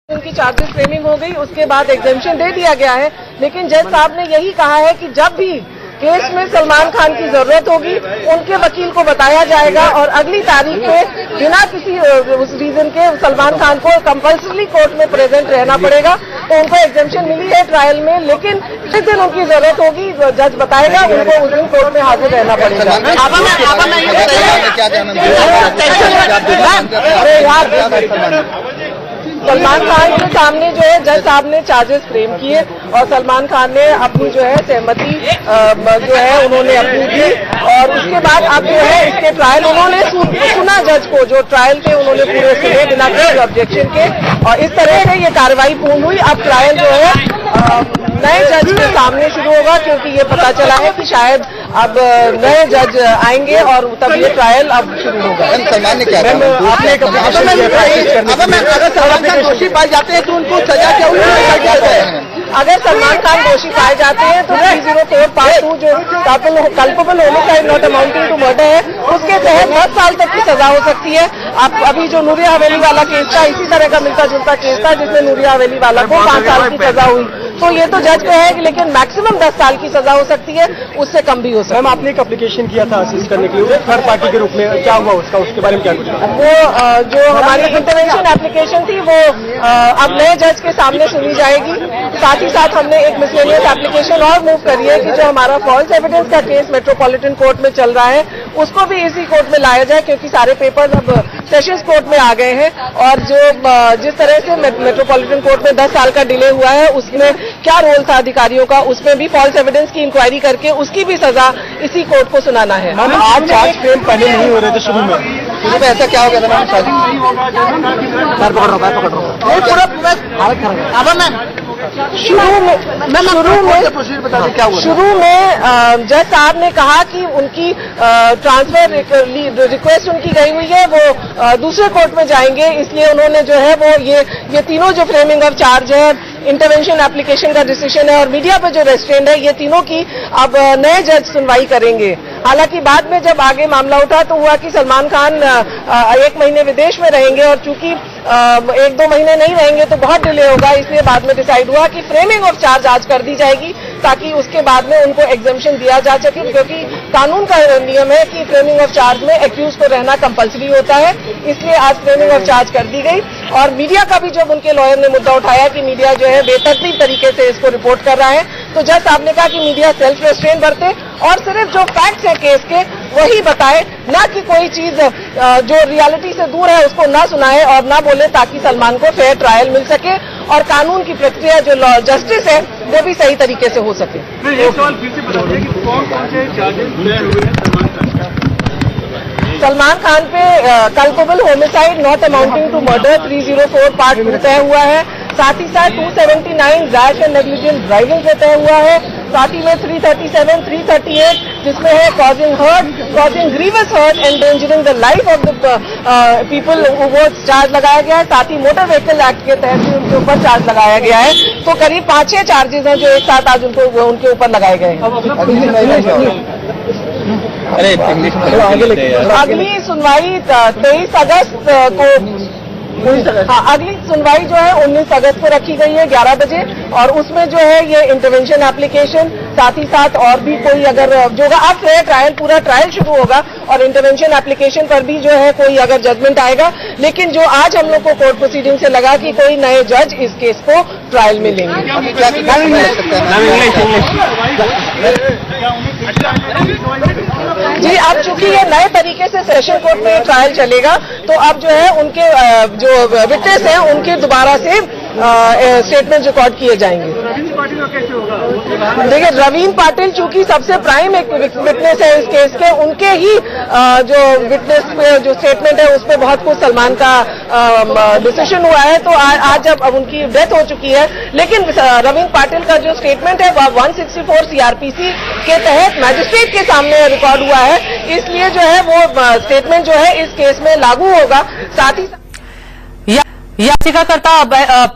उनकी charges framing हो गई, उसके बाद एग्जेम्पशन दे दिया गया है। लेकिन जज साहब ने यही कहा है कि जब भी केस में सलमान खान की जरूरत होगी उनके वकील को बताया जाएगा और अगली तारीख पे बिना किसी उस रीजन के सलमान खान को कंपल्सरी कोर्ट में प्रेजेंट रहना पड़ेगा। तो उनको एग्जेम्पशन मिली है ट्रायल में, लेकिन जिस दिन उनकी जरूरत होगी जज बताएगा, उनको उस दिन कोर्ट में हाजिर रहना पड़ेगा। अरे यार, सलमान खान के सामने जो है जज साहब ने चार्जेस फ्रेम किए और सलमान खान ने अपनी जो है सहमति जो है उन्होंने अपनी दी और उसके बाद अब जो है इसके ट्रायल उन्होंने सुना जज को, जो ट्रायल थे उन्होंने पूरे सुने बिना किसी ऑब्जेक्शन के और इस तरह से ये कार्रवाई पूर्ण हुई। अब ट्रायल जो है नए जज के सामने शुरू होगा क्योंकि ये पता चला है कि शायद अब नए जज आएंगे और तब ये ट्रायल अब शुरू होगा। सलमान ने क्या दोषी पाए जाते हैं तो उनको सजा क्या? अगर सलमान खान दोषी पाए जाते हैं तो 304 पार्ट 2 जो culpable homicide not amounting to murder है उसके तहत 10 साल तक की सजा हो सकती है। अब अभी जो नूरिया हवेली वाला केस था इसी तरह का मिलता जुलता केस था जिसमें नूरिया हवेली वाला को 5 साल की सजा हुई, तो ये तो जज पे है लेकिन मैक्सिमम 10 साल की सजा हो सकती है, उससे कम भी हो सकती है। मैम आपने एक एप्लीकेशन किया था असिस्ट करने के लिए थर्ड पार्टी के रूप में, क्या हुआ उसका, उसके बारे में क्या कुछ? वो जो हमारी इंटरवेंशन एप्लीकेशन थी वो अब नए जज के सामने सुनी जाएगी। साथ ही साथ हमने एक मिसलेनियस एप्लीकेशन और मूव करी है कि जो हमारा फॉल्स एविडेंस का केस मेट्रोपॉलिटन कोर्ट में चल रहा है उसको भी इसी कोर्ट में लाया जाए क्योंकि सारे पेपर्स अब सेशंस कोर्ट में आ गए हैं और जो जिस तरह से मेट्रोपॉलिटन कोर्ट में 10 साल का डिले हुआ है उसमें क्या रोल था अधिकारियों का, उसमें भी फॉल्स एविडेंस की इंक्वायरी करके उसकी भी सजा इसी कोर्ट को सुनाना है। मैम आज चार्ज फ्रेम पहले नहीं हो रहे थे शुरू में ऐसा क्या हो गया था? शुरू में जज साहब ने कहा कि उनकी ट्रांसफर रिक्वेस्ट उनकी गई हुई है, वो दूसरे कोर्ट में जाएंगे, इसलिए उन्होंने जो है वो ये तीनों जो फ्रेमिंग ऑफ चार्ज है, इंटरवेंशन एप्लीकेशन का डिसीजन है और मीडिया पर जो रेस्ट्रेंट है, ये तीनों की अब नए जज सुनवाई करेंगे। हालांकि बाद में जब आगे मामला उठा तो हुआ कि सलमान खान 1 महीने विदेश में रहेंगे और चूंकि 1-2 महीने नहीं रहेंगे तो बहुत डिले होगा, इसलिए बाद में डिसाइड हुआ कि फ्रेमिंग ऑफ चार्ज आज कर दी जाएगी ताकि उसके बाद में उनको एग्जेम्पशन दिया जा सके, क्योंकि कानून का नियम है कि फ्रेमिंग ऑफ चार्ज में एक्यूज को रहना कंपल्सरी होता है, इसलिए आज फ्रेमिंग ऑफ चार्ज कर दी गई। और मीडिया का भी जब उनके लॉयर ने मुद्दा उठाया कि मीडिया जो है बेतरतीब तरीके से इसको रिपोर्ट कर रहा है, तो जज साहब ने कहा कि मीडिया सेल्फ रेस्ट्रेन बरते और सिर्फ जो फैक्ट्स है केस के वही बताए, ना कि कोई चीज जो रियलिटी से दूर है उसको ना सुनाए और ना बोले, ताकि सलमान को फेयर ट्रायल मिल सके और कानून की प्रक्रिया जो जस्टिस है वो भी सही तरीके से हो सके। सलमान खान पे culpable homicide not amounting to murder 304 part 2 तय हुआ है, साथ ही साथ 279 रैश एंड नेग्लिजेंट ड्राइविंग पे तय हुआ है, साथ ही में 337, 338 जिसमें है causing grievous hurt, endangering the life of the people वो चार्ज लगाया गया है। साथ ही मोटर व्हीकल एक्ट के तहत भी उनके ऊपर चार्ज लगाया गया है, तो करीब 5-6 चार्जेस हैं जो एक साथ आज उनके ऊपर लगाए गए हैं। अगली सुनवाई 23 अगस्त को अगली सुनवाई जो है 19 अगस्त को रखी गई है 11 बजे और उसमें जो है ये इंटरवेंशन एप्लीकेशन, साथ ही साथ और भी कोई अगर जो अब ट्रायल पूरा ट्रायल शुरू होगा और इंटरवेंशन एप्लीकेशन पर भी जो है कोई अगर जजमेंट आएगा, लेकिन जो आज हम लोग को कोर्ट प्रोसीडिंग से लगा कि कोई नए जज इस केस को ट्रायल में लेंगे। जी अब चूंकि ये नए तरीके से सेशन कोर्ट में ट्रायल चलेगा तो अब जो है उनके जो विटनेस हैं उनके दोबारा से स्टेटमेंट रिकॉर्ड किए जाएंगे। देखिए रवीन पाटिल चूंकि सबसे प्राइम एक विटनेस है इस केस के, उनके ही जो विटनेस पे जो स्टेटमेंट है उस पर बहुत कुछ सलमान का डिसीजन हुआ है, तो आज जब अब उनकी डेथ हो चुकी है, लेकिन रवीन पाटिल का जो स्टेटमेंट है वह 164 CRPC के तहत मैजिस्ट्रेट के सामने रिकॉर्ड हुआ है, इसलिए जो है वो स्टेटमेंट जो है इस केस में लागू होगा। साथ ही याचिकाकर्ता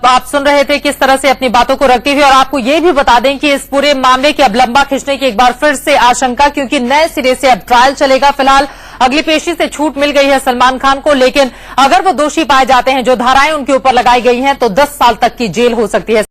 आप सुन रहे थे किस तरह से अपनी बातों को रखते हुए, और आपको ये भी बता दें कि इस पूरे मामले के अब लंबा खींचने की एक बार फिर से आशंका, क्योंकि नए सिरे से अब ट्रायल चलेगा। फिलहाल अगली पेशी से छूट मिल गई है सलमान खान को, लेकिन अगर वो दोषी पाए जाते हैं, जो धाराएं उनके ऊपर लगाई गई हैं, तो 10 साल तक की जेल हो सकती है।